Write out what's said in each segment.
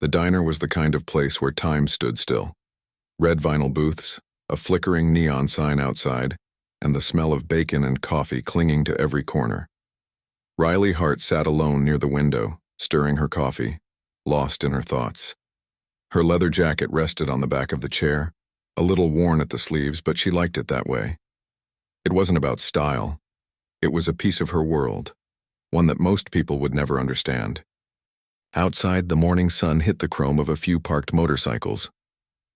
The diner was the kind of place where time stood still. Red vinyl booths, a flickering neon sign outside, and the smell of bacon and coffee clinging to every corner. Riley Hart sat alone near the window, stirring her coffee, lost in her thoughts. Her leather jacket rested on the back of the chair, a little worn at the sleeves, but she liked it that way. It wasn't about style. It was a piece of her world, one that most people would never understand. Outside, the morning sun hit the chrome of a few parked motorcycles.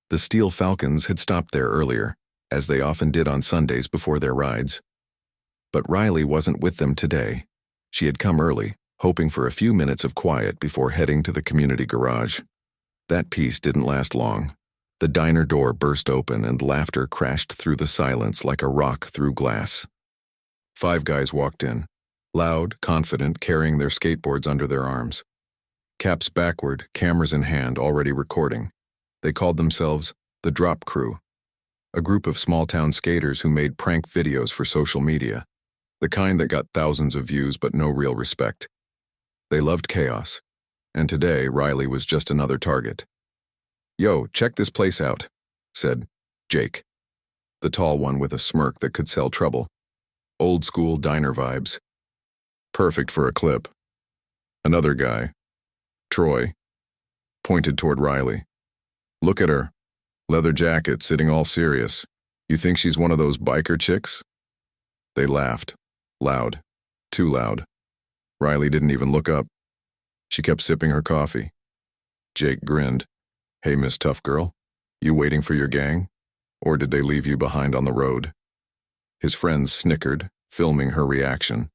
The Steel Falcons had stopped there earlier, as they often did on Sundays before their rides. But Riley wasn't with them today. She had come early, hoping for a few minutes of quiet before heading to the community garage. That peace didn't last long. The diner door burst open and laughter crashed through the silence like a rock through glass. 5 guys walked in, loud, confident, carrying their skateboards under their arms. Caps backward, cameras in hand, already recording. They called themselves the Drop Crew, a group of small-town skaters who made prank videos for social media, the kind that got thousands of views but no real respect. They loved chaos, and today Riley was just another target. "Yo, check this place out," said Jake, the tall one with a smirk that could sell trouble. Old-school diner vibes. Perfect for a clip. Another guy, Troy, pointed toward Riley. "Look at her. Leather jacket, sitting all serious. You think she's one of those biker chicks?" They laughed. Loud. Too loud. Riley didn't even look up. She kept sipping her coffee. Jake grinned. "Hey, Miss Tough Girl, you waiting for your gang? Or did they leave you behind on the road?" His friends snickered, filming her reaction,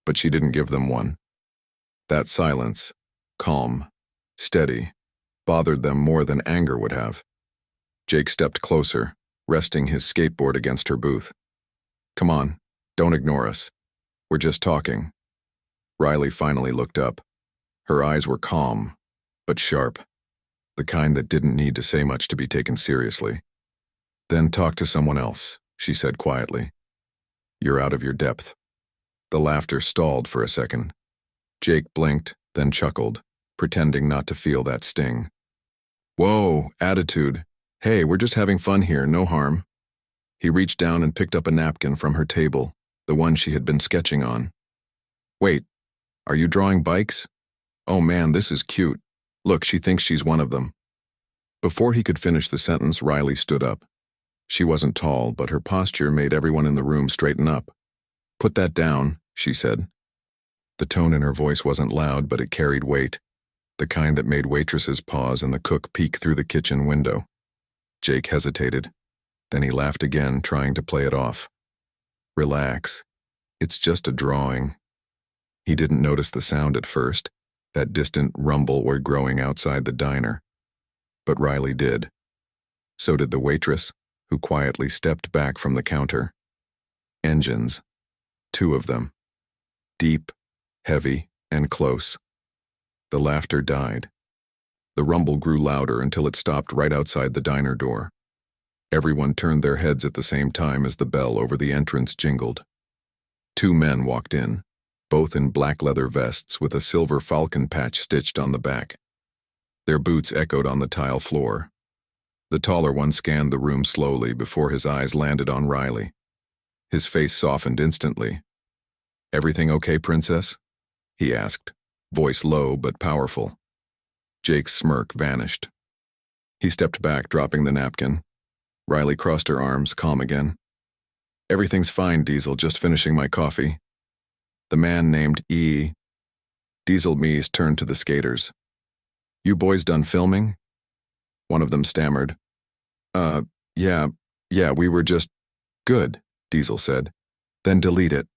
but she didn't give them one. That silence, calm, steady, bothered them more than anger would have. Jake stepped closer, resting his skateboard against her booth. "Come on, don't ignore us. We're just talking." Riley finally looked up. Her eyes were calm, but sharp, the kind that didn't need to say much to be taken seriously. "Then talk to someone else," she said quietly. "You're out of your depth." The laughter stalled for a second. Jake blinked, then chuckled, pretending not to feel that sting. "Whoa, attitude. Hey, we're just having fun here, no harm." He reached down and picked up a napkin from her table, the one she had been sketching on. "Wait, are you drawing bikes? Oh man, this is cute. Look, she thinks she's one of them." Before he could finish the sentence, Riley stood up. She wasn't tall, but her posture made everyone in the room straighten up. "Put that down," she said. The tone in her voice wasn't loud, but it carried weight, the kind that made waitresses pause and the cook peek through the kitchen window. Jake hesitated. Then he laughed again, trying to play it off. "Relax. It's just a drawing." He didn't notice the sound at first, that distant rumble were growing outside the diner. But Riley did. So did the waitress, who quietly stepped back from the counter. Engines. 2 of them. Deep, heavy, and close. The laughter died. The rumble grew louder until it stopped right outside the diner door. Everyone turned their heads at the same time as the bell over the entrance jingled. 2 men walked in, both in black leather vests with a silver falcon patch stitched on the back. Their boots echoed on the tile floor. The taller one scanned the room slowly before his eyes landed on Riley. His face softened instantly. "Everything okay, Princess?" he asked, voice low but powerful. Jake's smirk vanished. He stepped back, dropping the napkin. Riley crossed her arms, calm again. "Everything's fine, Diesel, just finishing my coffee." The man named Diesel Meese turned to the skaters. "You boys done filming?" One of them stammered. Yeah, we were just..." "Good," Diesel said. "Then delete it."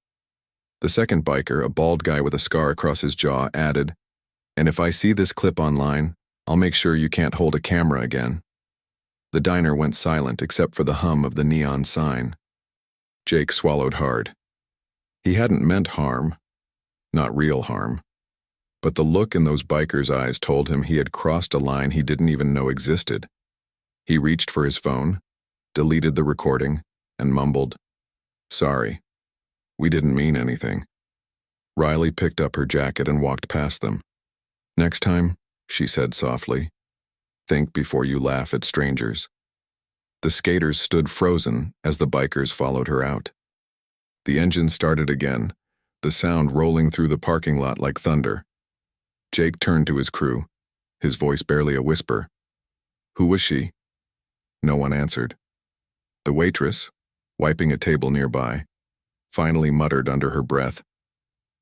The second biker, a bald guy with a scar across his jaw, added, "And if I see this clip online, I'll make sure you can't hold a camera again." The diner went silent except for the hum of the neon sign. Jake swallowed hard. He hadn't meant harm. Not real harm. But the look in those bikers' eyes told him he had crossed a line he didn't even know existed. He reached for his phone, deleted the recording, and mumbled, "Sorry. We didn't mean anything." Riley picked up her jacket and walked past them. "Next time, she said softly. Think before you laugh at strangers. The skaters stood frozen as the bikers followed her out. The engine started again, the sound rolling through the parking lot like thunder. Jake turned to his crew, his voice barely a whisper. Who was she? No one answered. The waitress, wiping a table nearby, finally muttered under her breath.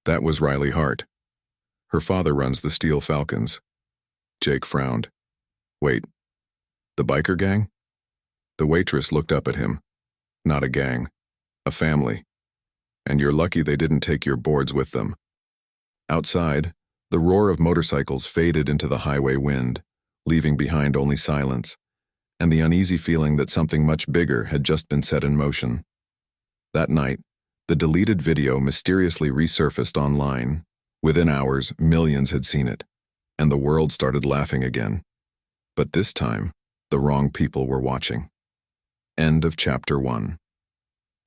That was Riley Hart. Her father runs the Steel Falcons. Jake frowned. Wait, the biker gang? The waitress looked up at him. Not a gang, a family. And you're lucky they didn't take your boards with them. Outside, the roar of motorcycles faded into the highway wind, leaving behind only silence, and the uneasy feeling that something much bigger had just been set in motion. That night, the deleted video mysteriously resurfaced online. Within hours, millions had seen it, and the world started laughing again. But this time, the wrong people were watching. End of Chapter 1.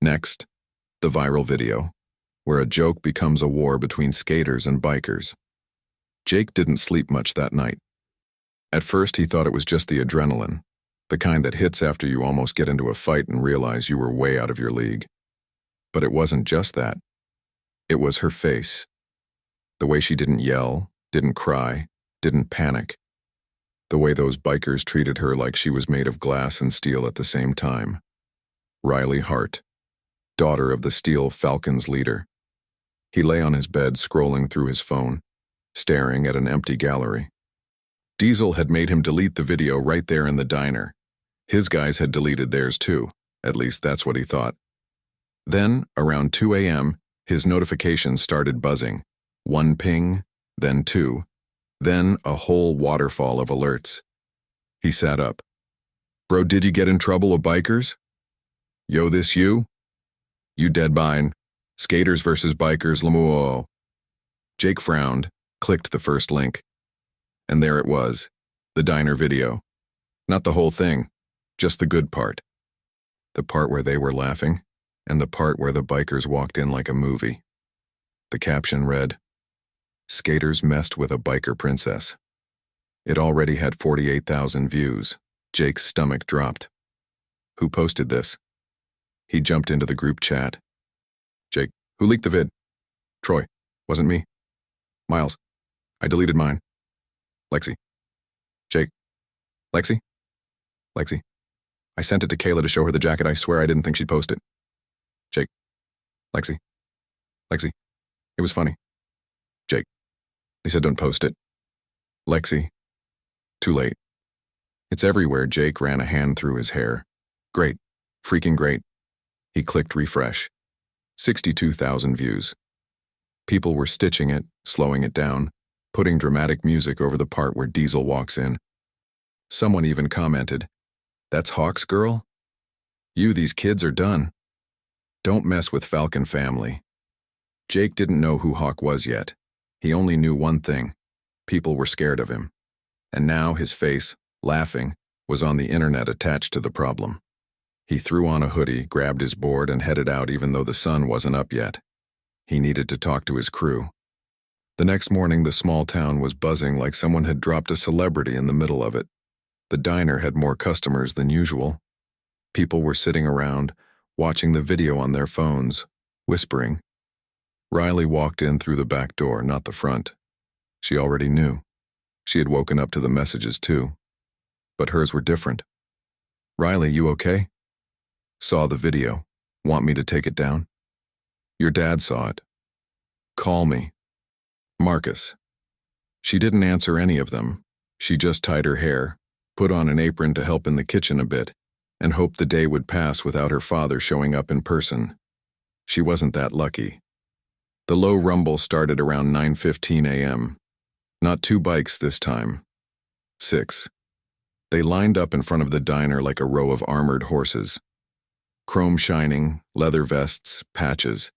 Next, the viral video, where a joke becomes a war between skaters and bikers. Jake didn't sleep much that night. At first, he thought it was just the adrenaline, the kind that hits after you almost get into a fight and realize you were way out of your league. But it wasn't just that. It was her face. The way she didn't yell, didn't cry, didn't panic. The way those bikers treated her like she was made of glass and steel at the same time. Riley Hart, daughter of the Steel Falcons leader. He lay on his bed scrolling through his phone, staring at an empty gallery. Diesel had made him delete the video right there in the diner. His guys had deleted theirs too, at least that's what he thought. Then, around 2 a.m., his notifications started buzzing. One ping, then two, then a whole waterfall of alerts. He sat up. Bro, did you get in trouble with bikers? Yo, this you? You dead bine. Skaters versus bikers, Lemuo. Jake frowned, clicked the first link. And there it was, the diner video. Not the whole thing, just the good part. The part where they were laughing, and the part where the bikers walked in like a movie. The caption read, Skaters messed with a biker princess. It already had 48,000 views. Jake's stomach dropped. Who posted this? He jumped into the group chat. Jake, who leaked the vid? Troy, wasn't me. Miles, I deleted mine. Lexi. Jake. Lexi? Lexi. I sent it to Kayla to show her the jacket. I swear I didn't think she'd post it. Jake. Lexi. Lexi. It was funny. Jake. They said don't post it. Lexi. Too late. It's everywhere. Jake ran a hand through his hair. Great. Freaking great. He clicked refresh. 62,000 views. People were stitching it, slowing it down, putting dramatic music over the part where Diesel walks in. Someone even commented, That's Hawk's girl? These kids are done. Don't mess with Falcon family. Jake didn't know who Hawk was yet. He only knew one thing. People were scared of him. And now his face, laughing, was on the internet attached to the problem. He threw on a hoodie, grabbed his board, and headed out even though the sun wasn't up yet. He needed to talk to his crew. The next morning, the small town was buzzing like someone had dropped a celebrity in the middle of it. The diner had more customers than usual. People were sitting around, watching the video on their phones, whispering. Riley walked in through the back door, not the front. She already knew. She had woken up to the messages too. But hers were different. Riley, you okay? Saw the video. Want me to take it down? Your dad saw it. Call me. Marcus. She didn't answer any of them. She just tied her hair, put on an apron to help in the kitchen a bit, and hoped the day would pass without her father showing up in person. She wasn't that lucky. The low rumble started around 9:15 a.m. Not 2 bikes this time. 6. They lined up in front of the diner like a row of armored horses. Chrome shining, leather vests, patches.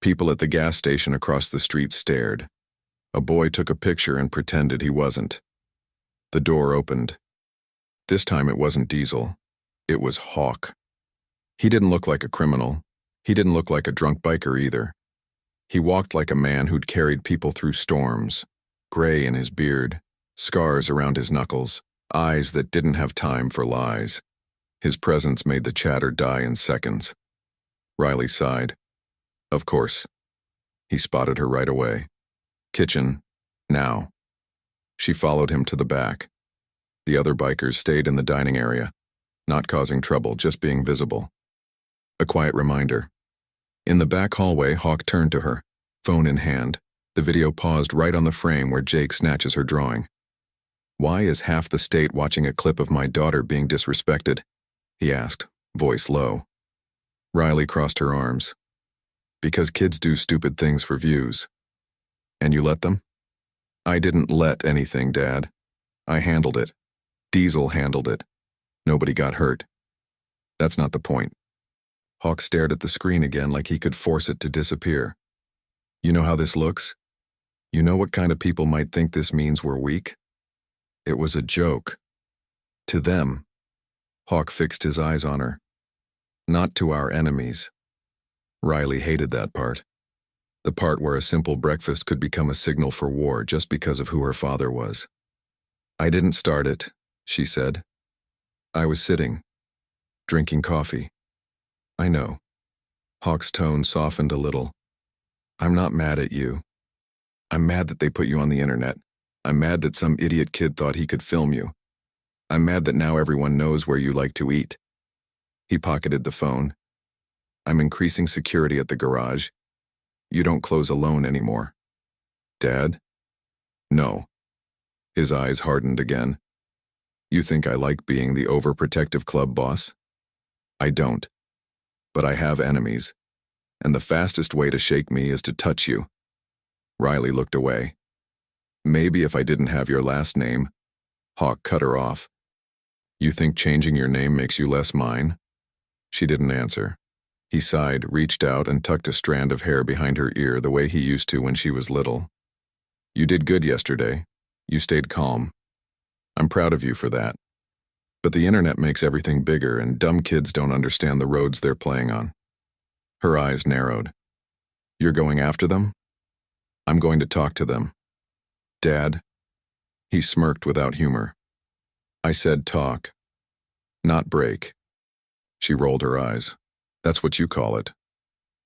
People at the gas station across the street stared. A boy took a picture and pretended he wasn't. The door opened. This time it wasn't Diesel. It was Hawk. He didn't look like a criminal. He didn't look like a drunk biker either. He walked like a man who'd carried people through storms, gray in his beard, Scars around his knuckles, eyes that didn't have time for lies. His presence made the chatter die in seconds. Riley sighed. Of course. He spotted her right away. Kitchen, now. She followed him to the back. The other bikers stayed in the dining area, not causing trouble, just being visible. A quiet reminder. In the back hallway, Hawk turned to her, phone in hand. The video paused right on the frame where Jake snatches her drawing. Why is half the state watching a clip of my daughter being disrespected? He asked, voice low. Riley crossed her arms. Because kids do stupid things for views. And you let them? I didn't let anything, Dad. I handled it. Diesel handled it. Nobody got hurt. That's not the point. Hawk stared at the screen again like he could force it to disappear. You know how this looks? You know what kind of people might think this means we're weak? It was a joke. To them. Hawk fixed his eyes on her. Not to our enemies. Riley hated that part. The part where a simple breakfast could become a signal for war just because of who her father was. I didn't start it, she said. I was sitting, drinking coffee. I know. Hawk's tone softened a little. I'm not mad at you. I'm mad that they put you on the internet. I'm mad that some idiot kid thought he could film you. I'm mad that now everyone knows where you like to eat. He pocketed the phone. I'm increasing security at the garage. You don't close alone anymore. Dad? No. His eyes hardened again. You think I like being the overprotective club boss? I don't. But I have enemies, and the fastest way to shake me is to touch you. Riley looked away. Maybe if I didn't have your last name. Hawk cut her off. You think changing your name makes you less mine? She didn't answer. He sighed, reached out, and tucked a strand of hair behind her ear the way he used to when she was little. You did good yesterday. You stayed calm. I'm proud of you for that. But the internet makes everything bigger, and dumb kids don't understand the roads they're playing on. Her eyes narrowed. You're going after them? I'm going to talk to them. Dad? He smirked without humor. I said talk, not break. She rolled her eyes. That's what you call it.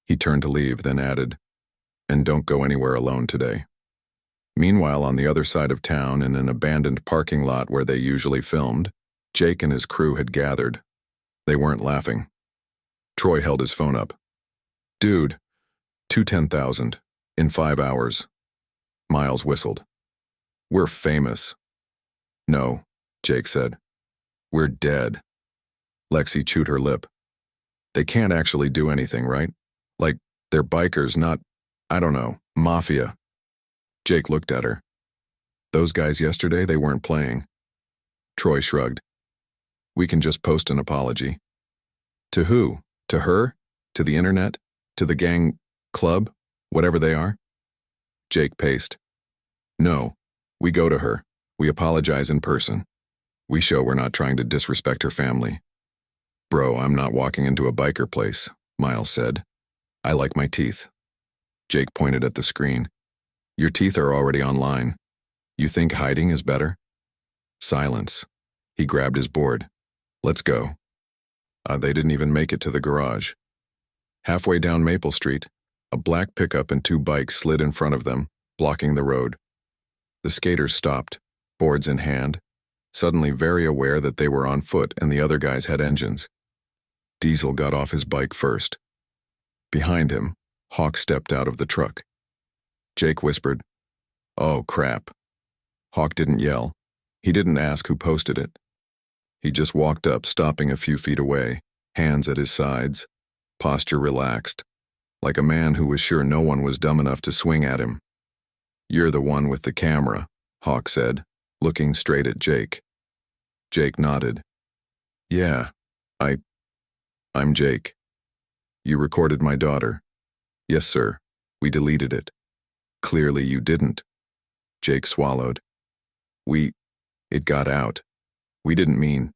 He turned to leave, then added, and don't go anywhere alone today. Meanwhile, on the other side of town, in an abandoned parking lot where they usually filmed, Jake and his crew had gathered. They weren't laughing. Troy held his phone up. Dude, 210,000, in 5 hours. Miles whistled. We're famous. No, Jake said. We're dead. Lexi chewed her lip. They can't actually do anything, right? Like, they're bikers, not, I don't know, mafia. Jake looked at her. Those guys yesterday, they weren't playing. Troy shrugged. We can just post an apology. To who? To her? To the internet? To the gang club? Whatever they are? Jake paced. No, we go to her. We apologize in person. We show we're not trying to disrespect her family. Bro, I'm not walking into a biker place, Miles said. I like my teeth. Jake pointed at the screen. Your teeth are already online. You think hiding is better? Silence. He grabbed his board. Let's go. They didn't even make it to the garage. Halfway down Maple Street, a black pickup and 2 bikes slid in front of them, blocking the road. The skaters stopped, boards in hand, suddenly very aware that they were on foot and the other guys had engines. Diesel got off his bike first. Behind him, Hawk stepped out of the truck. Jake whispered, "Oh, crap." Hawk didn't yell. He didn't ask who posted it. He just walked up, stopping a few feet away, hands at his sides, posture relaxed, like a man who was sure no one was dumb enough to swing at him. You're the one with the camera, Hawk said, looking straight at Jake. Jake nodded. Yeah, I'm Jake. You recorded my daughter. Yes, sir. We deleted it. Clearly you didn't. Jake swallowed. It got out. We didn't mean.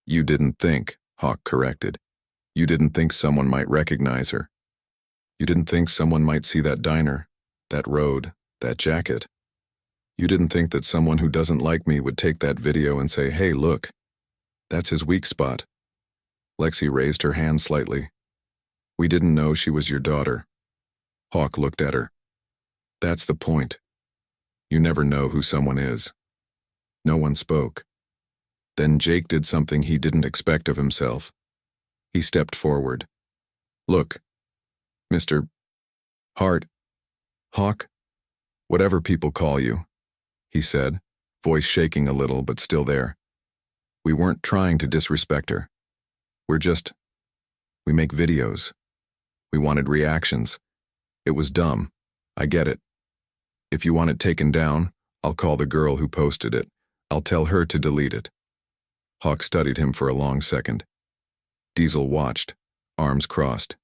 You didn't think, Hawk corrected. You didn't think someone might recognize her. You didn't think someone might see that diner, that road, that jacket. You didn't think that someone who doesn't like me would take that video and say, hey, look, that's his weak spot. Lexi raised her hand slightly. We didn't know she was your daughter. Hawk looked at her. That's the point. You never know who someone is. No one spoke. Then Jake did something he didn't expect of himself. He stepped forward. Look, Mr. Hart, Hawk, whatever people call you, he said, voice shaking a little but still there. We weren't trying to disrespect her. We make videos. We wanted reactions. It was dumb. I get it. If you want it taken down, I'll call the girl who posted it. I'll tell her to delete it. Hawk studied him for a long second. Diesel watched, arms crossed.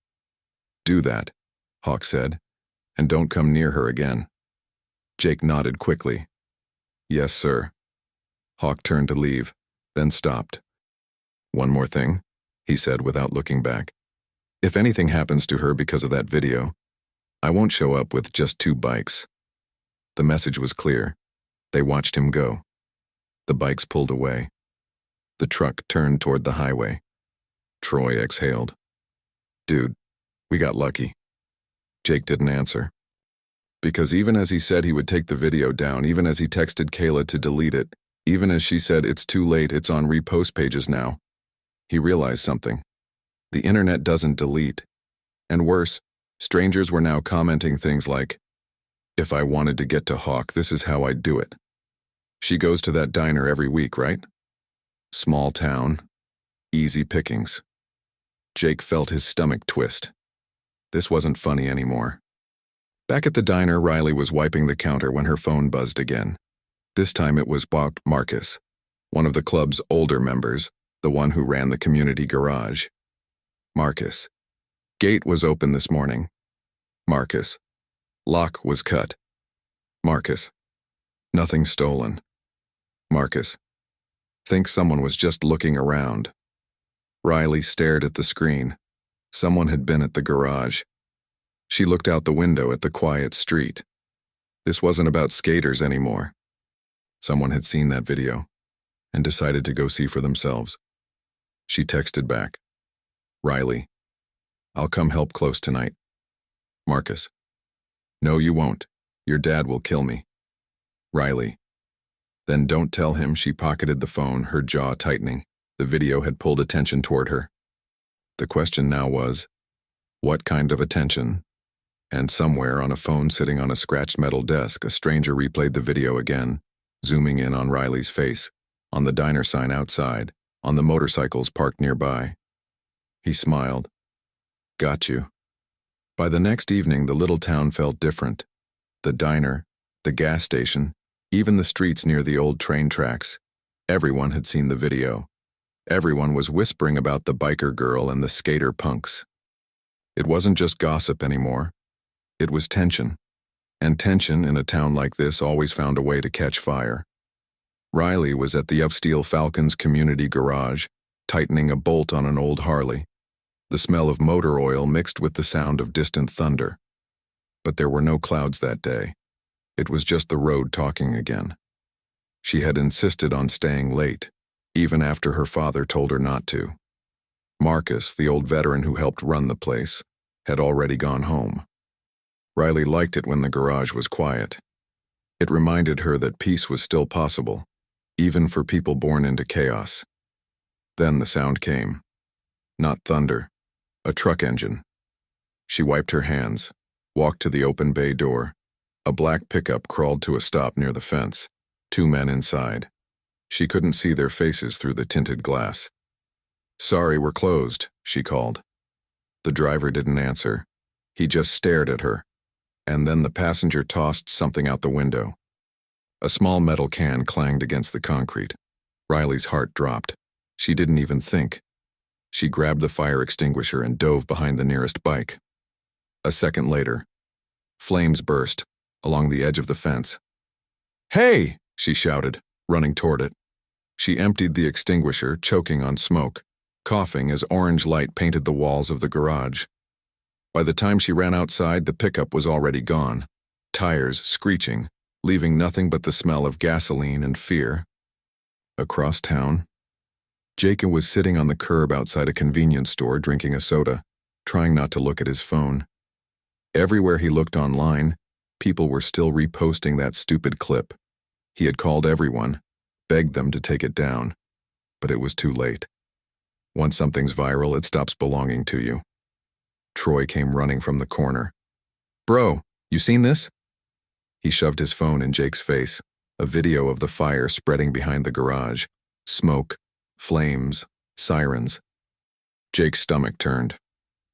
Do that, Hawk said, and don't come near her again. Jake nodded quickly. Yes, sir. Hawk turned to leave, then stopped. One more thing, he said without looking back. If anything happens to her because of that video, I won't show up with just 2 bikes. The message was clear. They watched him go. The bikes pulled away. The truck turned toward the highway. Troy exhaled. Dude, we got lucky. Jake didn't answer. Because even as he said he would take the video down, even as he texted Kayla to delete it, even as she said it's too late, it's on repost pages now, he realized something. The internet doesn't delete. And worse, strangers were now commenting things like, if I wanted to get to Hawk, this is how I'd do it. She goes to that diner every week, right? Small town, easy pickings. Jake felt his stomach twist. This wasn't funny anymore. Back at the diner, Riley was wiping the counter when her phone buzzed again. This time it was Marcus, one of the club's older members, the one who ran the community garage. Marcus. Gate was open this morning. Marcus. Lock was cut. Marcus. Nothing stolen. Marcus. Think someone was just looking around. Riley stared at the screen. Someone had been at the garage. She looked out the window at the quiet street. This wasn't about skaters anymore. Someone had seen that video and decided to go see for themselves. She texted back. Riley. I'll come help close tonight. Marcus. No, you won't. Your dad will kill me. Riley. Then don't tell him. She pocketed the phone, her jaw tightening. The video had pulled attention toward her. The question now was, what kind of attention? And somewhere on a phone sitting on a scratched metal desk, a stranger replayed the video again, zooming in on Riley's face, on the diner sign outside, on the motorcycles parked nearby. He smiled. Got you. By the next evening, the little town felt different. The diner, the gas station, even the streets near the old train tracks. Everyone had seen the video. Everyone was whispering about the biker girl and the skater punks. It wasn't just gossip anymore. It was tension. And tension in a town like this always found a way to catch fire. Riley was at the Upsteel Falcons community garage, tightening a bolt on an old Harley. The smell of motor oil mixed with the sound of distant thunder. But there were no clouds that day. It was just the road talking again. She had insisted on staying late, even after her father told her not to. Marcus, the old veteran who helped run the place, had already gone home. Riley liked it when the garage was quiet. It reminded her that peace was still possible, even for people born into chaos. Then the sound came. Not thunder, a truck engine. She wiped her hands, walked to the open bay door. A black pickup crawled to a stop near the fence, 2 men inside. She couldn't see their faces through the tinted glass. Sorry, we're closed, she called. The driver didn't answer. He just stared at her. And then the passenger tossed something out the window. A small metal can clanged against the concrete. Riley's heart dropped. She didn't even think. She grabbed the fire extinguisher and dove behind the nearest bike. A second later, flames burst along the edge of the fence. Hey! She shouted, running toward it. She emptied the extinguisher, choking on smoke, coughing as orange light painted the walls of the garage. By the time she ran outside, the pickup was already gone, tires screeching, leaving nothing but the smell of gasoline and fear. Across town, Jacob was sitting on the curb outside a convenience store drinking a soda, trying not to look at his phone. Everywhere he looked online, people were still reposting that stupid clip. He had called everyone, begged them to take it down, but it was too late. Once something's viral, it stops belonging to you. Troy came running from the corner. "Bro, you seen this?" He shoved his phone in Jake's face, a video of the fire spreading behind the garage. Smoke, flames, sirens. Jake's stomach turned.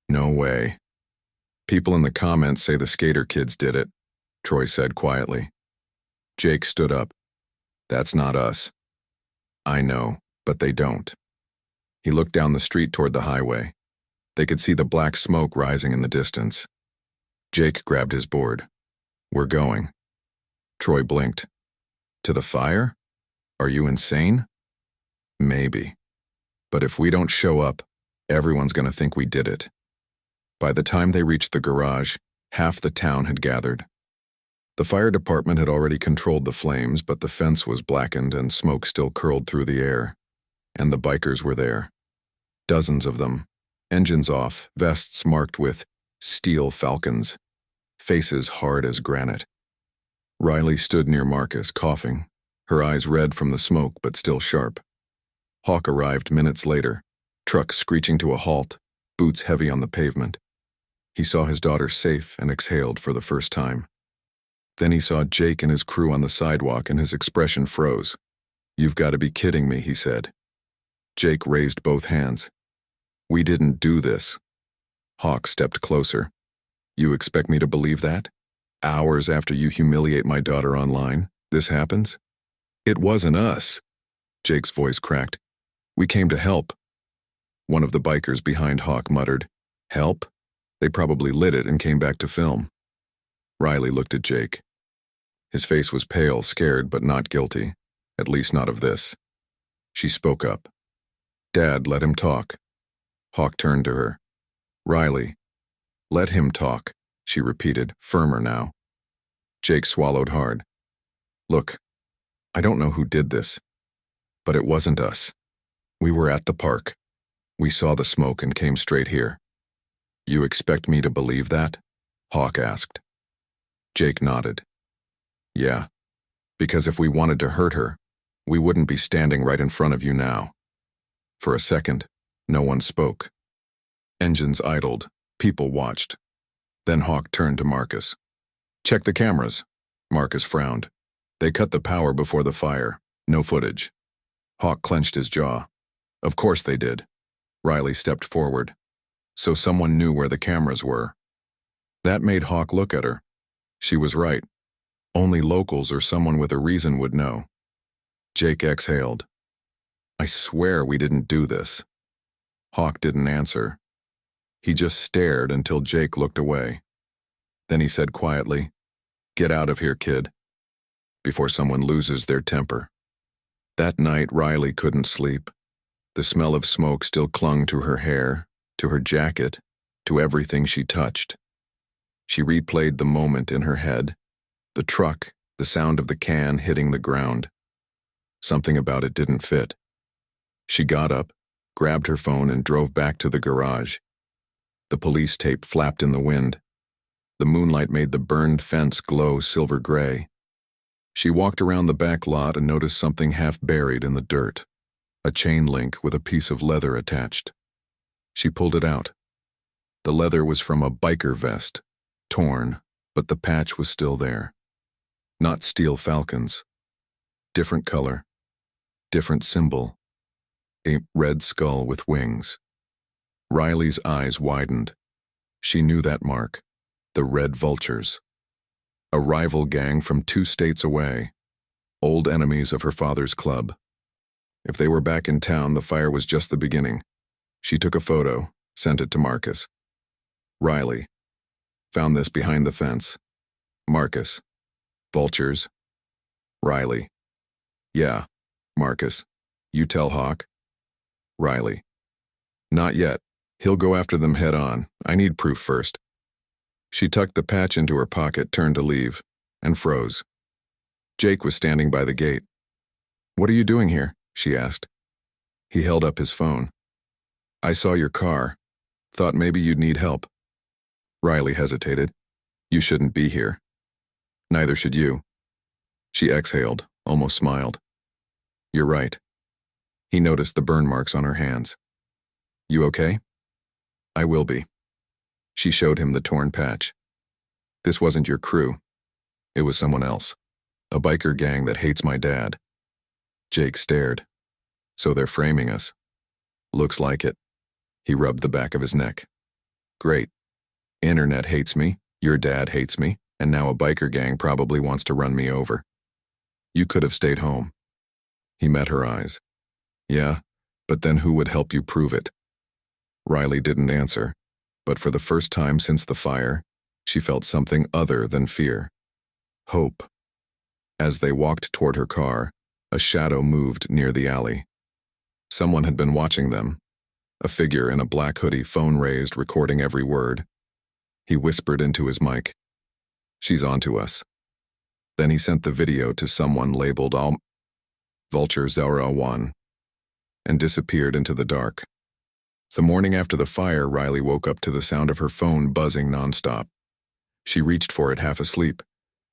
No way. "People in the comments say the skater kids did it," Troy said quietly. Jake stood up. "That's not us." "I know, but they don't." He looked down the street toward the highway. They could see the black smoke rising in the distance. Jake grabbed his board. "We're going." Troy blinked. "To the fire? Are you insane?" "Maybe. But if we don't show up, everyone's going to think we did it." By the time they reached the garage, half the town had gathered. The fire department had already controlled the flames, but the fence was blackened and smoke still curled through the air. And the bikers were there. Dozens of them, engines off, vests marked with "Steel Falcons," faces hard as granite. Riley stood near Marcus, coughing, her eyes red from the smoke but still sharp. Hawk arrived minutes later, truck screeching to a halt, boots heavy on the pavement. He saw his daughter safe and exhaled for the first time. Then he saw Jake and his crew on the sidewalk and his expression froze. "You've got to be kidding me," he said. Jake raised both hands. "We didn't do this." Hawk stepped closer. "You expect me to believe that? Hours after you humiliate my daughter online, this happens?" "It wasn't us." Jake's voice cracked. "We came to help." One of the bikers behind Hawk muttered, "Help? They probably lit it and came back to film." Riley looked at Jake. His face was pale, scared, but not guilty, at least not of this. She spoke up. "Dad, let him talk." Hawk turned to her. "Riley, let him talk," she repeated, firmer now. Jake swallowed hard. "Look, I don't know who did this, but it wasn't us. We were at the park. We saw the smoke and came straight here." "You expect me to believe that?" Hawk asked. Jake nodded. "Yeah, because if we wanted to hurt her, we wouldn't be standing right in front of you now." For a second, no one spoke. Engines idled, people watched. Then Hawk turned to Marcus. "Check the cameras." Marcus frowned. "They cut the power before the fire. No footage." Hawk clenched his jaw. "Of course they did." Riley stepped forward. "So someone knew where the cameras were." That made Hawk look at her. She was right. Only locals or someone with a reason would know. Jake exhaled. "I swear we didn't do this." Hawk didn't answer. He just stared until Jake looked away. Then he said quietly, "Get out of here, kid," before someone loses their temper. That night, Riley couldn't sleep. The smell of smoke still clung to her hair, to her jacket, to everything she touched. She replayed the moment in her head, the truck, the sound of the can hitting the ground. Something about it didn't fit. She got up, grabbed her phone and drove back to the garage. The police tape flapped in the wind. The moonlight made the burned fence glow silver gray. She walked around the back lot and noticed something half buried in the dirt, a chain link with a piece of leather attached. She pulled it out. The leather was from a biker vest, torn, but the patch was still there. Not Steel Falcons. Different color. Different symbol. A red skull with wings. Riley's eyes widened. She knew that mark. The Red Vultures. A rival gang from 2 states away. Old enemies of her father's club. If they were back in town, the fire was just the beginning. She took a photo, sent it to Marcus. "Riley. Found this behind the fence." Marcus. "Vultures?" Riley. "Yeah." Marcus. "You tell Hawk?" Riley. "Not yet. He'll go after them head on. I need proof first." She tucked the patch into her pocket, turned to leave, and froze. Jake was standing by the gate. "What are you doing here?" she asked. He held up his phone. "I saw your car. Thought maybe you'd need help." Riley hesitated. "You shouldn't be here." "Neither should you." She exhaled, almost smiled. "You're right." He noticed the burn marks on her hands. "You okay?" "I will be." She showed him the torn patch. "This wasn't your crew. It was someone else. A biker gang that hates my dad." Jake stared. "So they're framing us." "Looks like it." He rubbed the back of his neck. "Great. Internet hates me, your dad hates me, and now a biker gang probably wants to run me over. You could have stayed home." He met her eyes. "Yeah, but then who would help you prove it?" Riley didn't answer, but for the first time since the fire, she felt something other than fear. Hope. As they walked toward her car, a shadow moved near the alley. Someone had been watching them. A figure in a black hoodie, phone raised, recording every word. He whispered into his mic, "She's onto us." Then he sent the video to someone labeled Vulture 01 and disappeared into the dark. The morning after the fire, Riley woke up to the sound of her phone buzzing nonstop. She reached for it half asleep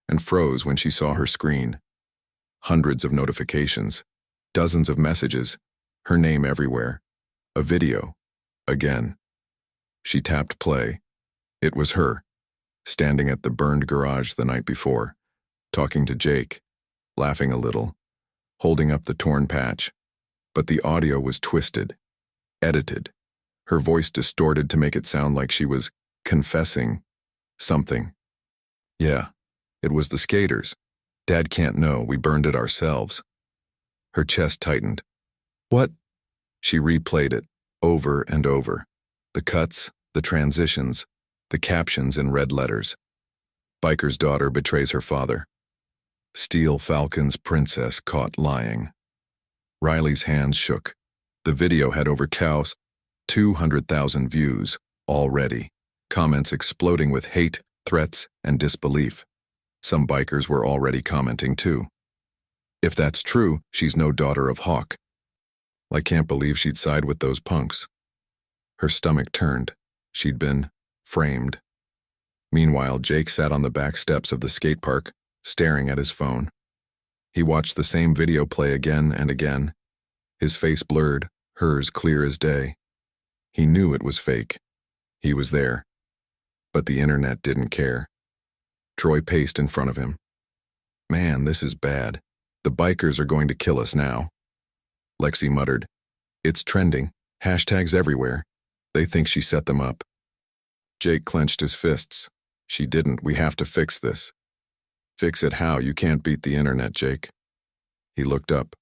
and froze when she saw her screen. Hundreds of notifications, dozens of messages, her name everywhere. A video. Again. She tapped play. It was her, standing at the burned garage the night before, talking to Jake, laughing a little, holding up the torn patch. But the audio was twisted, edited, her voice distorted to make it sound like she was confessing something. "Yeah, it was the skaters. Dad can't know, we burned it ourselves." Her chest tightened. "What?" She replayed it, over and over. The cuts, the transitions, the captions in red letters. Biker's daughter betrays her father. Steel Falcon's princess caught lying. Riley's hands shook. The video had over 200,000 views already. Comments exploding with hate, threats, and disbelief. Some bikers were already commenting too. "If that's true, she's no daughter of Hawk. I can't believe she'd side with those punks." Her stomach turned. She'd been framed. Meanwhile, Jake sat on the back steps of the skate park, staring at his phone. He watched the same video play again and again. His face blurred, hers clear as day. He knew it was fake. He was there. But the internet didn't care. Troy paced in front of him. "Man, this is bad. The bikers are going to kill us now." Lexi muttered, "It's trending. Hashtags everywhere. They think she set them up." Jake clenched his fists. "She didn't. We have to fix this." "Fix it how? You can't beat the internet, Jake." He looked up.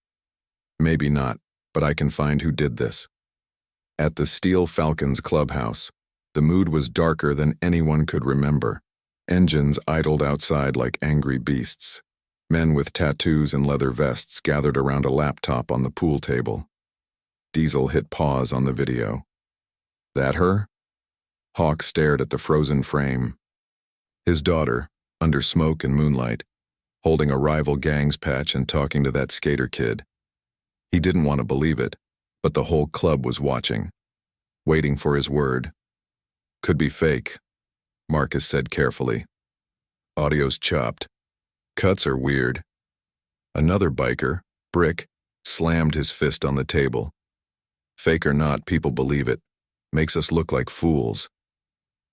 "Maybe not, but I can find who did this." At the Steel Falcons clubhouse, the mood was darker than anyone could remember. Engines idled outside like angry beasts. Men with tattoos and leather vests gathered around a laptop on the pool table. Diesel hit pause on the video. "That her?" Hawk stared at the frozen frame. His daughter, under smoke and moonlight, holding a rival gang's patch and talking to that skater kid. He didn't want to believe it, but the whole club was watching, waiting for his word. "Could be fake," Marcus said carefully. "Audio's chopped. Cuts are weird." Another biker, Brick, slammed his fist on the table. "Fake or not, people believe it. Makes us look like fools."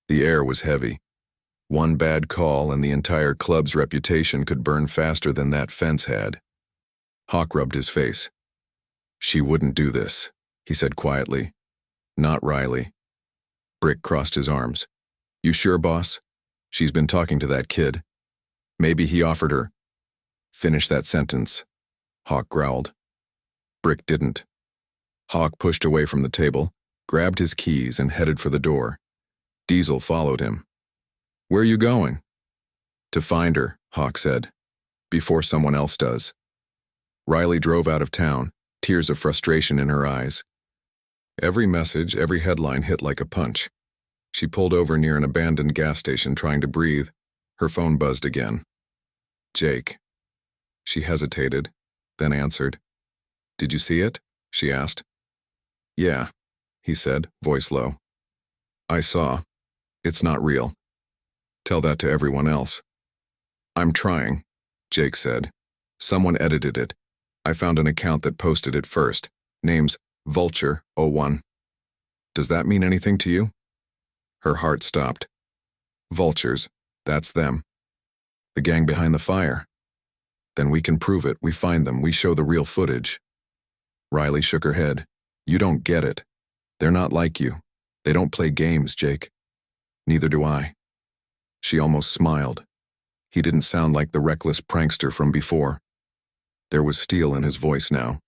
The air was heavy. One bad call and the entire club's reputation could burn faster than that fence had. Hawk rubbed his face. "She wouldn't do this," he said quietly. "Not Riley." Brick crossed his arms. "You sure, boss? She's been talking to that kid. Maybe he offered her." "Finish that sentence," Hawk growled. Brick didn't. Hawk pushed away from the table, grabbed his keys, and headed for the door. Diesel followed him. "Where are you going?" "To find her," Hawk said, "before someone else does." Riley drove out of town, tears of frustration in her eyes. Every message, every headline hit like a punch. She pulled over near an abandoned gas station trying to breathe. Her phone buzzed again. Jake. She hesitated, then answered. Did you see it? She asked. Yeah, he said, voice low. I saw. It's not real. Tell that to everyone else. I'm trying, Jake said. Someone edited it. I found an account that posted it first. Name's Vulture01. Does that mean anything to you? Her heart stopped. Vultures, that's them. The gang behind the fire. Then we can prove it. We find them. We show the real footage. Riley shook her head. You don't get it. They're not like you. They don't play games, Jake. Neither do I. She almost smiled. He didn't sound like the reckless prankster from before. There was steel in his voice now.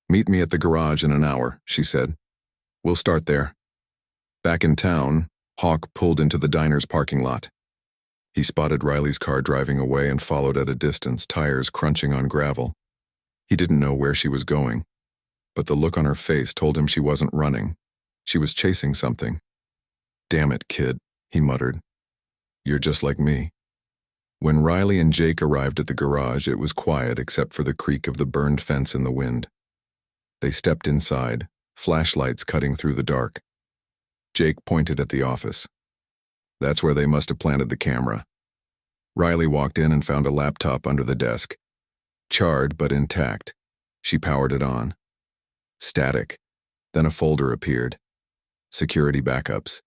Meet me at the garage in an hour, she said. We'll start there. Back in town, Hawk pulled into the diner's parking lot. He spotted Riley's car driving away and followed at a distance, tires crunching on gravel. He didn't know where she was going, but the look on her face told him she wasn't running. She was chasing something. Damn it, kid, he muttered. You're just like me. When Riley and Jake arrived at the garage, it was quiet except for the creak of the burned fence in the wind. They stepped inside, flashlights cutting through the dark. Jake pointed at the office. That's where they must have planted the camera. Riley walked in and found a laptop under the desk. Charred but intact. She powered it on. Static. Then a folder appeared. Security backups.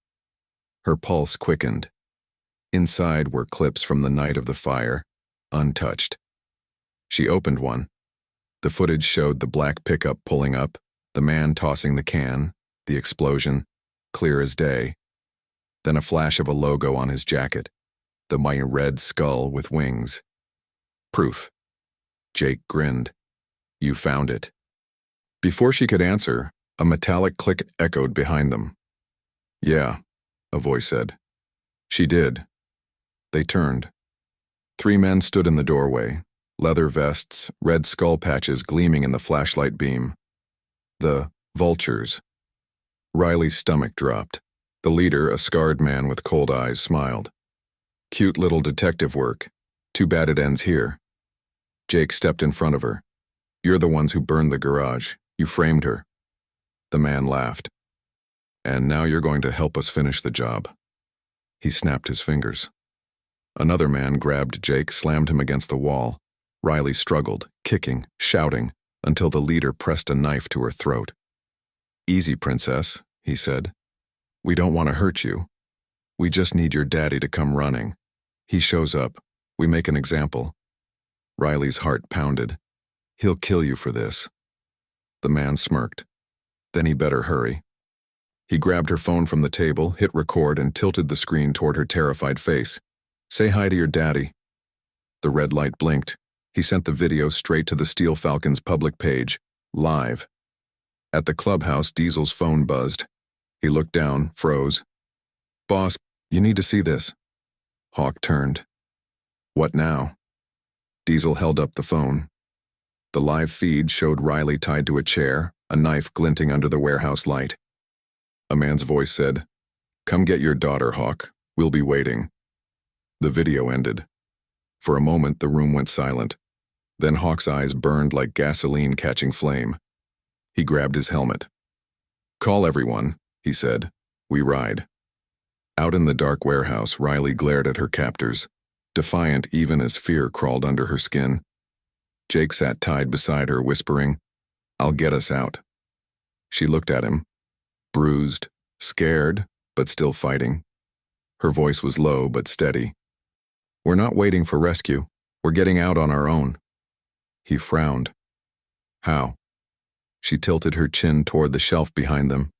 Her pulse quickened. Inside were clips from the night of the fire, untouched. She opened one. The footage showed the black pickup pulling up, the man tossing the can, the explosion, clear as day. Then a flash of a logo on his jacket, the mighty red skull with wings. Proof. Jake grinned. You found it. Before she could answer, a metallic click echoed behind them. Yeah, a voice said. She did. They turned. 3 men stood in the doorway, leather vests, red skull patches gleaming in the flashlight beam. The Vultures. Riley's stomach dropped. The leader, a scarred man with cold eyes, smiled. Cute little detective work. Too bad it ends here. Jake stepped in front of her. You're the ones who burned the garage. You framed her. The man laughed. And now you're going to help us finish the job. He snapped his fingers. Another man grabbed Jake, slammed him against the wall. Riley struggled, kicking, shouting, until the leader pressed a knife to her throat. Easy, princess, he said. We don't want to hurt you. We just need your daddy to come running. He shows up. We make an example. Riley's heart pounded. He'll kill you for this. The man smirked. Then he better hurry. He grabbed her phone from the table, hit record, and tilted the screen toward her terrified face. Say hi to your daddy. The red light blinked. He sent the video straight to the Steel Falcon's public page, live. At the clubhouse, Diesel's phone buzzed. He looked down, froze. Boss, you need to see this. Hawk turned. What now? Diesel held up the phone. The live feed showed Riley tied to a chair, a knife glinting under the warehouse light. A man's voice said, Come get your daughter, Hawk. We'll be waiting. The video ended. For a moment, the room went silent. Then Hawk's eyes burned like gasoline catching flame. He grabbed his helmet. Call everyone, he said. We ride. Out in the dark warehouse, Riley glared at her captors, defiant even as fear crawled under her skin. Jake sat tied beside her, whispering, I'll get us out. She looked at him, bruised, scared, but still fighting. Her voice was low but steady. We're not waiting for rescue. We're getting out on our own. He frowned. How? She tilted her chin toward the shelf behind them,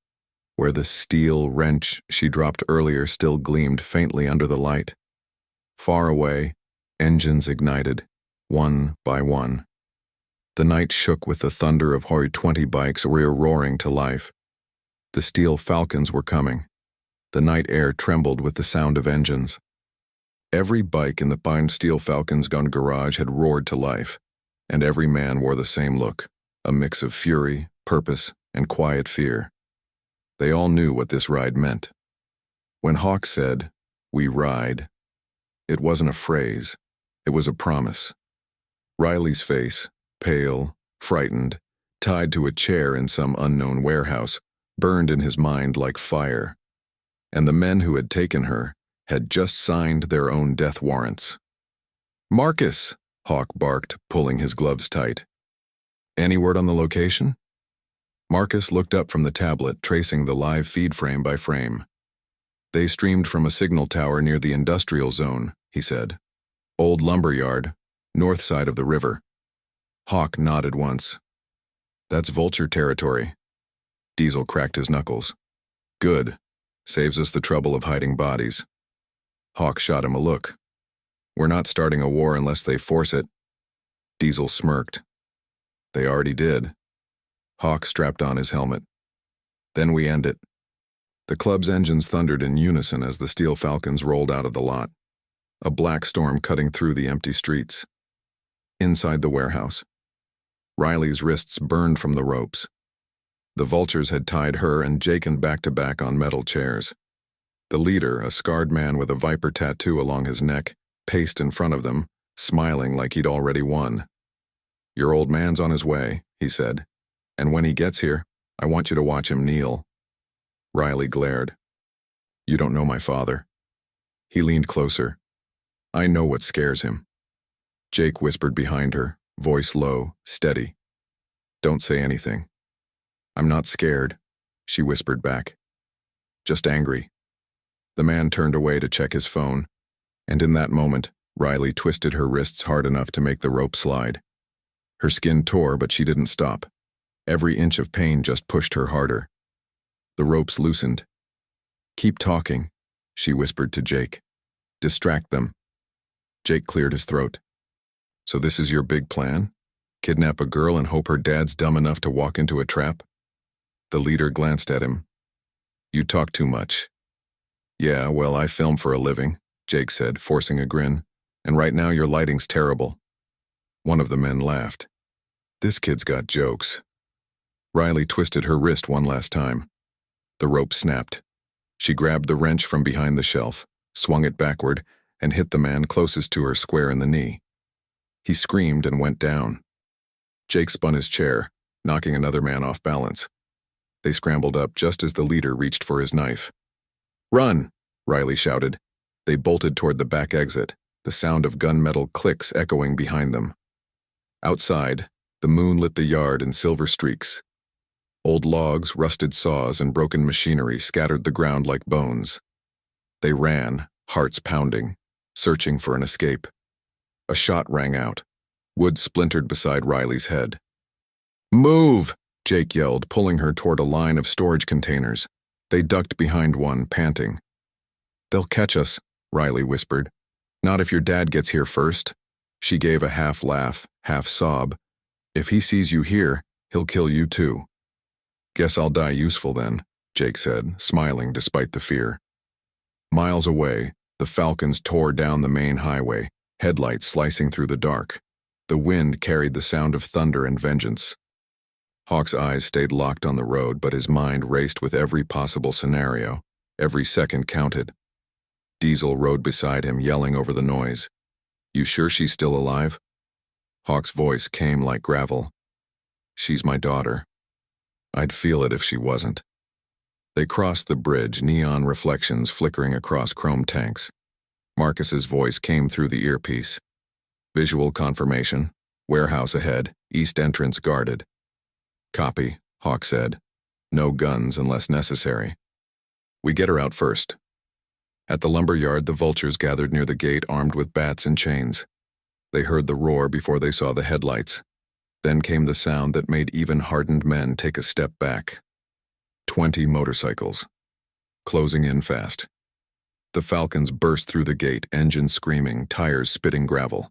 where the steel wrench she dropped earlier still gleamed faintly under the light. Far away, engines ignited, one by one. The night shook with the thunder of Hoi 20 bikes rear-roaring to life. The Steel Falcons were coming. The night air trembled with the sound of engines. Every bike in the Pine Steel Falcon's gun garage had roared to life, and every man wore the same look, a mix of fury, purpose, and quiet fear. They all knew what this ride meant. When Hawk said, "We ride," it wasn't a phrase, it was a promise. Riley's face, pale, frightened, tied to a chair in some unknown warehouse, burned in his mind like fire. And the men who had taken her had just signed their own death warrants. "Marcus!" Hawk barked, pulling his gloves tight. "Any word on the location?" Marcus looked up from the tablet, tracing the live feed frame by frame. "They streamed from a signal tower near the industrial zone," he said. "Old lumber yard, north side of the river." Hawk nodded once. "That's vulture territory." Diesel cracked his knuckles. "Good. Saves us the trouble of hiding bodies." Hawk shot him a look. "We're not starting a war unless they force it." Diesel smirked. "They already did." Hawk strapped on his helmet. "Then we end it." The club's engines thundered in unison as the Steel Falcons rolled out of the lot, a black storm cutting through the empty streets. Inside the warehouse, Riley's wrists burned from the ropes. The vultures had tied her and Jakin back-to-back on metal chairs. The leader, a scarred man with a viper tattoo along his neck, paced in front of them, smiling like he'd already won. "Your old man's on his way," he said, "and when he gets here, I want you to watch him kneel." Riley glared. "You don't know my father." He leaned closer. "I know what scares him." Jake whispered behind her, voice low, steady. "Don't say anything." "I'm not scared," she whispered back. "Just angry." The man turned away to check his phone, and in that moment, Riley twisted her wrists hard enough to make the rope slide. Her skin tore, but she didn't stop. Every inch of pain just pushed her harder. The ropes loosened. "Keep talking," she whispered to Jake. "Distract them." Jake cleared his throat. "So this is your big plan? Kidnap a girl and hope her dad's dumb enough to walk into a trap?" The leader glanced at him. "You talk too much." "Yeah, well, I film for a living," Jake said, forcing a grin. "And right now your lighting's terrible." One of the men laughed. "This kid's got jokes." Riley twisted her wrist one last time. The rope snapped. She grabbed the wrench from behind the shelf, swung it backward, and hit the man closest to her square in the knee. He screamed and went down. Jake spun his chair, knocking another man off balance. They scrambled up just as the leader reached for his knife. "Run!" Riley shouted. They bolted toward the back exit, the sound of gunmetal clicks echoing behind them. Outside, the moon lit the yard in silver streaks. Old logs, rusted saws, and broken machinery scattered the ground like bones. They ran, hearts pounding, searching for an escape. A shot rang out. Wood splintered beside Riley's head. "Move!" Jake yelled, pulling her toward a line of storage containers. They ducked behind one, panting. "They'll catch us," Riley whispered. "Not if your dad gets here first." She gave a half laugh, half sob. "If he sees you here, he'll kill you too." "Guess I'll die useful then," Jake said, smiling despite the fear. Miles away, the Falcons tore down the main highway, headlights slicing through the dark. The wind carried the sound of thunder and vengeance. Hawk's eyes stayed locked on the road, but his mind raced with every possible scenario. Every second counted. Diesel rode beside him, yelling over the noise. "You sure she's still alive?" Hawk's voice came like gravel. "She's my daughter. I'd feel it if she wasn't." They crossed the bridge, neon reflections flickering across chrome tanks. Marcus's voice came through the earpiece. "Visual confirmation. Warehouse ahead. East entrance guarded." "Copy," Hawk said. "No guns unless necessary." "We get her out first." At the lumber yard, the vultures gathered near the gate armed with bats and chains. They heard the roar before they saw the headlights. Then came the sound that made even hardened men take a step back. 20 motorcycles. Closing in fast. The Falcons burst through the gate, engines screaming, tires spitting gravel.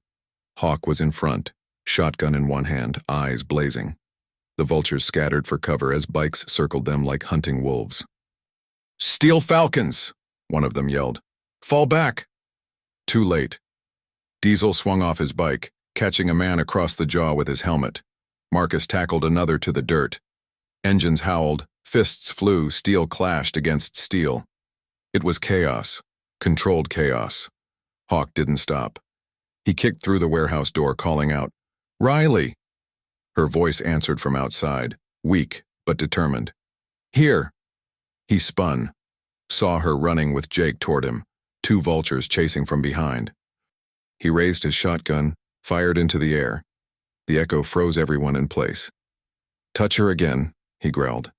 Hawk was in front, shotgun in one hand, eyes blazing. The vultures scattered for cover as bikes circled them like hunting wolves. "Steel Falcons!" one of them yelled. "Fall back!" Too late. Diesel swung off his bike, catching a man across the jaw with his helmet. Marcus tackled another to the dirt. Engines howled, fists flew, steel clashed against steel. It was chaos, controlled chaos. Hawk didn't stop. He kicked through the warehouse door, calling out, Riley! Her voice answered from outside, weak but determined. Here! He spun, saw her running with Jake toward him, two vultures chasing from behind. He raised his shotgun, fired into the air. The echo froze everyone in place. Touch her again, he growled,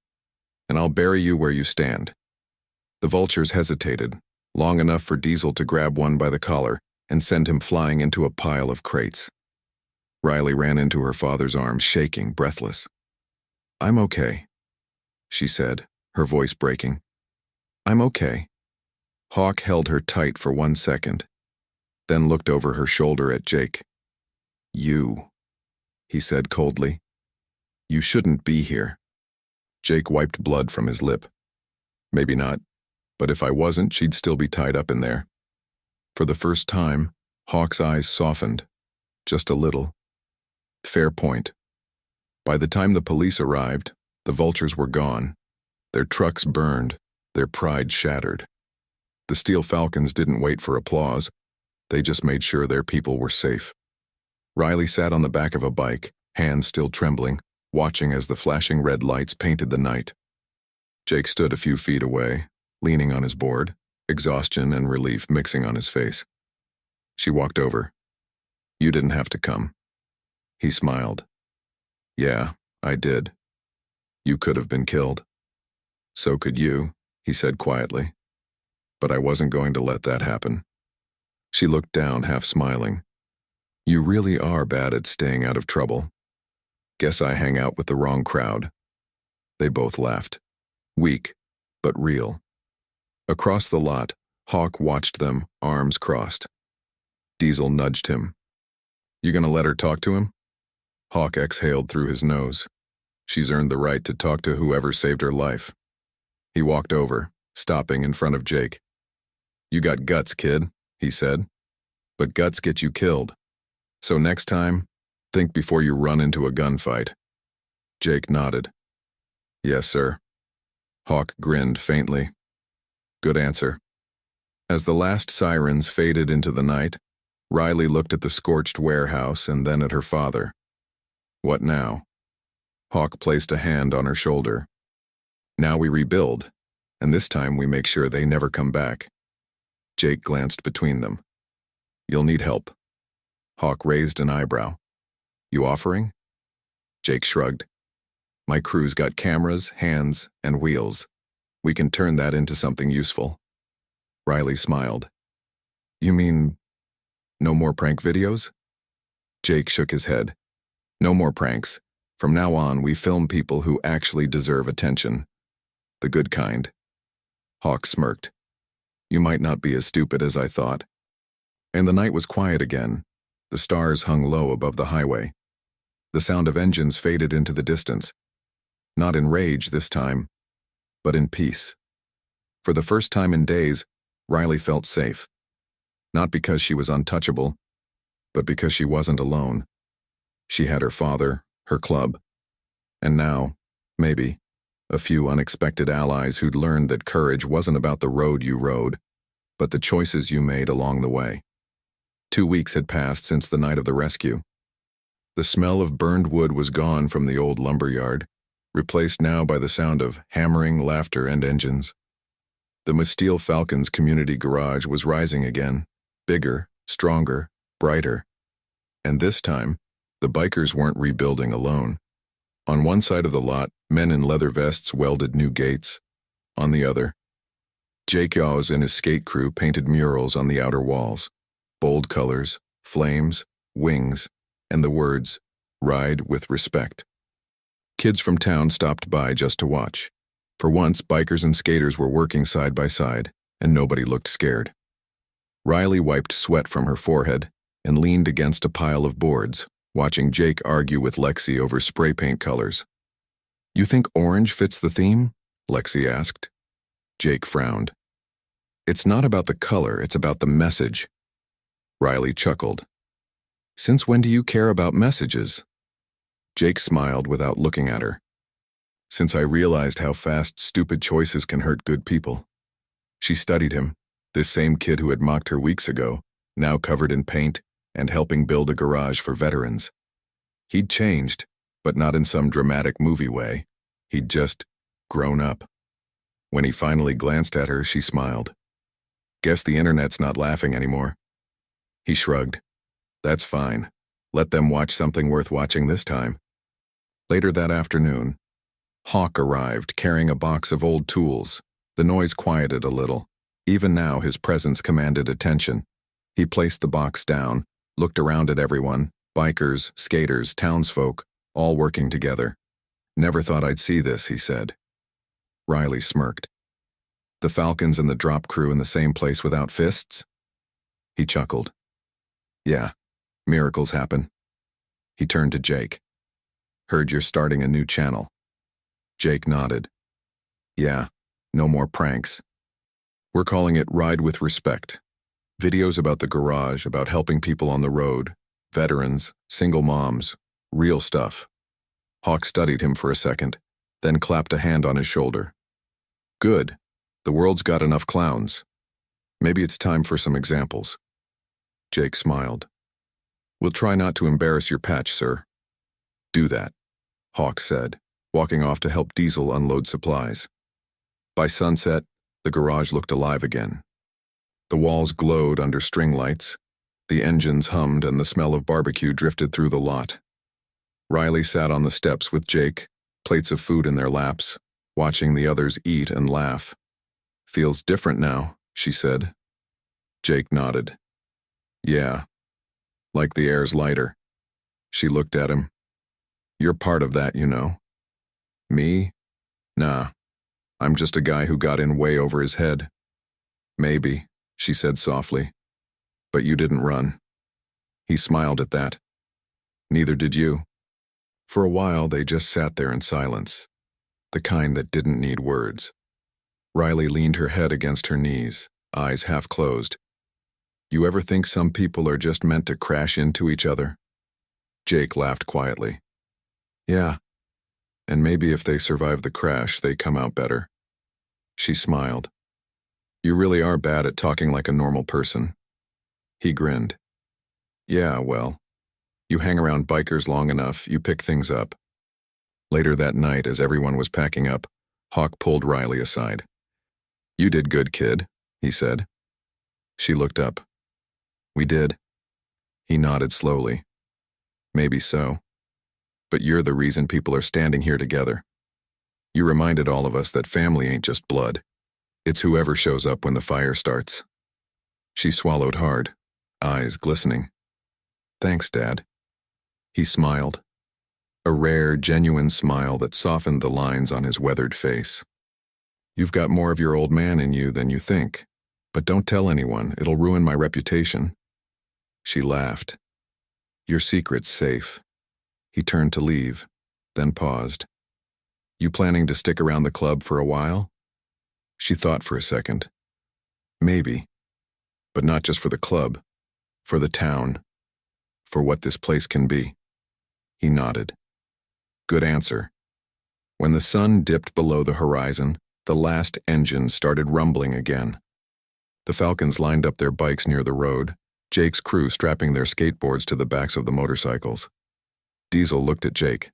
and I'll bury you where you stand. The vultures hesitated, long enough for Diesel to grab one by the collar and send him flying into a pile of crates. Riley ran into her father's arms, shaking, breathless. I'm okay, she said, her voice breaking. I'm okay. Hawk held her tight for 1 second, then looked over her shoulder at Jake. You, he said coldly. You shouldn't be here. Jake wiped blood from his lip. Maybe not, but if I wasn't, she'd still be tied up in there. For the first time, Hawk's eyes softened, just a little. Fair point. By the time the police arrived, the vultures were gone. Their trucks burned, their pride shattered. The Steel Falcons didn't wait for applause. They just made sure their people were safe. Riley sat on the back of a bike, hands still trembling, watching as the flashing red lights painted the night. Jake stood a few feet away, leaning on his board, exhaustion and relief mixing on his face. She walked over. You didn't have to come. He smiled. Yeah, I did. You could have been killed. So could you, he said quietly. But I wasn't going to let that happen. She looked down, half smiling. You really are bad at staying out of trouble. Guess I hang out with the wrong crowd. They both laughed. Weak, but real. Across the lot, Hawk watched them, arms crossed. Diesel nudged him. You gonna let her talk to him? Hawk exhaled through his nose. She's earned the right to talk to whoever saved her life. He walked over, stopping in front of Jake. You got guts, kid, he said. But guts get you killed. So next time, think before you run into a gunfight. Jake nodded. Yes, sir. Hawk grinned faintly. Good answer. As the last sirens faded into the night, Riley looked at the scorched warehouse and then at her father. What now? Hawk placed a hand on her shoulder. Now we rebuild, and this time we make sure they never come back. Jake glanced between them. You'll need help. Hawk raised an eyebrow. You offering? Jake shrugged. My crew's got cameras, hands, and wheels. We can turn that into something useful. Riley smiled. You mean, no more prank videos? Jake shook his head. No more pranks. From now on, we film people who actually deserve attention. The good kind. Hawk smirked. You might not be as stupid as I thought. And the night was quiet again. The stars hung low above the highway. The sound of engines faded into the distance. Not in rage this time, but in peace. For the first time in days, Riley felt safe. Not because she was untouchable, but because she wasn't alone. She had her father, her club, and now, maybe, a few unexpected allies who'd learned that courage wasn't about the road you rode, but the choices you made along the way. 2 weeks had passed since the night of the rescue. The smell of burned wood was gone from the old lumberyard, replaced now by the sound of hammering, laughter, and engines. The Steel Falcons community garage was rising again, bigger, stronger, brighter. And this time, the bikers weren't rebuilding alone. On one side of the lot, men in leather vests welded new gates. On the other, Jake Yaws and his skate crew painted murals on the outer walls. Bold colors, flames, wings, and the words, "Ride with respect." Kids from town stopped by just to watch. For once, bikers and skaters were working side by side, and nobody looked scared. Riley wiped sweat from her forehead and leaned against a pile of boards, watching Jake argue with Lexi over spray paint colors. You think orange fits the theme? Lexi asked. Jake frowned. It's not about the color, it's about the message. Riley chuckled. Since when do you care about messages? Jake smiled without looking at her. Since I realized how fast stupid choices can hurt good people. She studied him, this same kid who had mocked her weeks ago, now covered in paint and helping build a garage for veterans. He'd changed, but not in some dramatic movie way. He'd just grown up. When he finally glanced at her, she smiled. Guess the internet's not laughing anymore. He shrugged. That's fine. Let them watch something worth watching this time. Later that afternoon, Hawk arrived carrying a box of old tools. The noise quieted a little. Even now, his presence commanded attention. He placed the box down, looked around at everyone, bikers, skaters, townsfolk, all working together. Never thought I'd see this, he said. Riley smirked. The Falcons and the drop crew in the same place without fists? He chuckled. Yeah, miracles happen. He turned to Jake. Heard you're starting a new channel. Jake nodded. Yeah, no more pranks. We're calling it Ride with Respect. Videos about the garage, about helping people on the road, veterans, single moms, real stuff. Hawk studied him for a second, then clapped a hand on his shoulder. Good. The world's got enough clowns. Maybe it's time for some examples. Jake smiled. We'll try not to embarrass your patch, sir. Do that, Hawk said, walking off to help Diesel unload supplies. By sunset, the garage looked alive again. The walls glowed under string lights, the engines hummed, and the smell of barbecue drifted through the lot. Riley sat on the steps with Jake, plates of food in their laps, watching the others eat and laugh. Feels different now, she said. Jake nodded. Yeah, like the air's lighter. She looked at him. You're part of that, you know. Me? Nah, I'm just a guy who got in way over his head. Maybe, she said softly. But you didn't run. He smiled at that. Neither did you. For a while, they just sat there in silence, the kind that didn't need words. Riley leaned her head against her knees, eyes half closed. You ever think some people are just meant to crash into each other? Jake laughed quietly. Yeah. And maybe if they survive the crash, they come out better. She smiled. You really are bad at talking like a normal person. He grinned. Yeah, well, you hang around bikers long enough, you pick things up. Later that night, as everyone was packing up, Hawk pulled Riley aside. You did good, kid, he said. She looked up. We did. He nodded slowly. Maybe so. But you're the reason people are standing here together. You reminded all of us that family ain't just blood. It's whoever shows up when the fire starts. She swallowed hard, eyes glistening. Thanks, Dad. He smiled. A rare, genuine smile that softened the lines on his weathered face. You've got more of your old man in you than you think. But don't tell anyone, it'll ruin my reputation. She laughed. Your secret's safe. He turned to leave, then paused. You planning to stick around the club for a while? She thought for a second. Maybe. But not just for the club. For the town. For what this place can be. He nodded. Good answer. When the sun dipped below the horizon, the last engine started rumbling again. The Falcons lined up their bikes near the road, Jake's crew strapping their skateboards to the backs of the motorcycles. Diesel looked at Jake.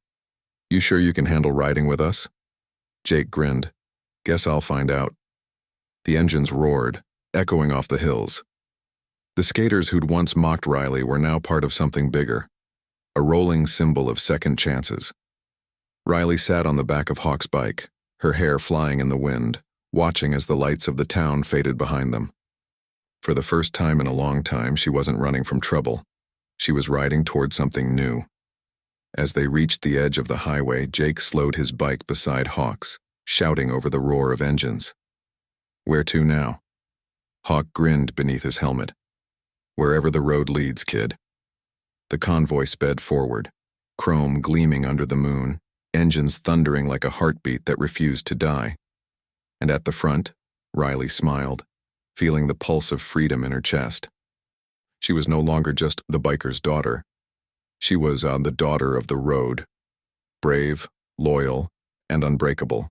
You sure you can handle riding with us? Jake grinned. Guess I'll find out. The engines roared, echoing off the hills. The skaters who'd once mocked Riley were now part of something bigger, a rolling symbol of second chances. Riley sat on the back of Hawk's bike, her hair flying in the wind, watching as the lights of the town faded behind them. For the first time in a long time, she wasn't running from trouble. She was riding toward something new. As they reached the edge of the highway, Jake slowed his bike beside Hawk's, shouting over the roar of engines. Where to now? Hawk grinned beneath his helmet. Wherever the road leads, kid. The convoy sped forward, chrome gleaming under the moon, engines thundering like a heartbeat that refused to die. And at the front, Riley smiled, feeling the pulse of freedom in her chest. She was no longer just the biker's daughter. She was the daughter of the road, brave, loyal, and unbreakable.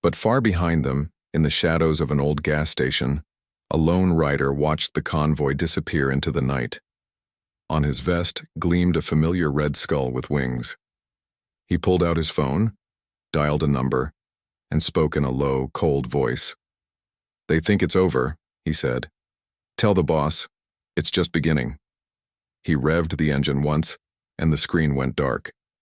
But far behind them, in the shadows of an old gas station, a lone rider watched the convoy disappear into the night. On his vest gleamed a familiar red skull with wings. He pulled out his phone, dialed a number, and spoke in a low, cold voice. "They think it's over," he said. "Tell the boss, it's just beginning." He revved the engine once, and the screen went dark.